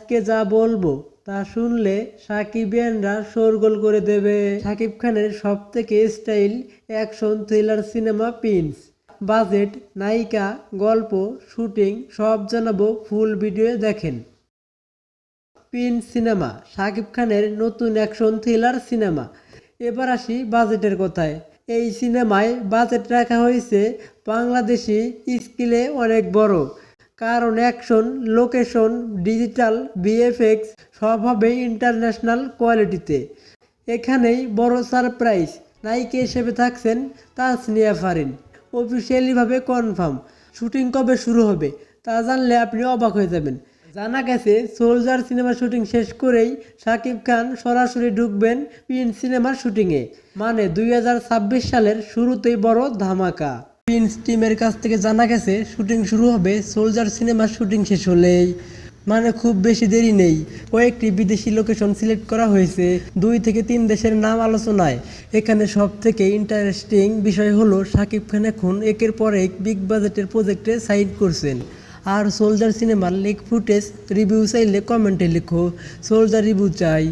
আজকে যা বলবো তা শুনলে সাকিবিয়ানরা শোরগোল করে দেবে। শাকিব খানের সব থেকে style action thriller cinema Prince. Budget, নায়িকা, গল্প, শুটিং সব জানাবো ফুল ভিডিও দেখেন। প্রিন্স সিনেমা শাকিব খানের নতুন অ্যাকশন থ্রিলার সিনেমা। এবার আসি বাজেটের কথায়। এই সিনেমায় বাজেট রাখা হয়েছে বাংলাদেশি স্কেলে অনেক বড়, কারণ অ্যাকশন, লোকেশন, ডিজিটাল, ভিএফএক্স সব হবে ইন্টারন্যাশনাল কোয়ালিটিতে। এখানেই বড় সারপ্রাইজ, নায়িকা হিসেবে থাকছেন তাসনিয়া ফারিন। অফিসিয়ালিভাবে কনফার্ম। শুটিং কবে শুরু হবে তা জানলে আপনি অবাক হয়ে যাবেন। জানা গেছে সোলজার সিনেমার শুটিং শেষ করেই শাকিব খান সরাসরি ঢুকবেন প্রিন্স সিনেমার শুটিংয়ে। মানে 2026 সালের শুরুতেই বড় ধামাকা। প্রিন্স টিমের কাছ থেকে জানা গেছে শুটিং শুরু হবে সোলজার সিনেমার শুটিং শেষ হলেই। মানে খুব বেশি দেরি নেই। কয়েকটি বিদেশি লোকেশন সিলেক্ট করা হয়েছে, 2 থেকে 3 দেশের নাম আলোচনায়। এখানে সব থেকে ইন্টারেস্টিং বিষয় হলো শাকিব খান এখন একের পর এক বিগ বাজেটের প্রজেক্টে সাইন করছেন। আর সোলজার সিনেমার লিক ফুটেজ রিভিউ চাইলে কমেন্টে লিখো, সোলজার রিভিউ চাই।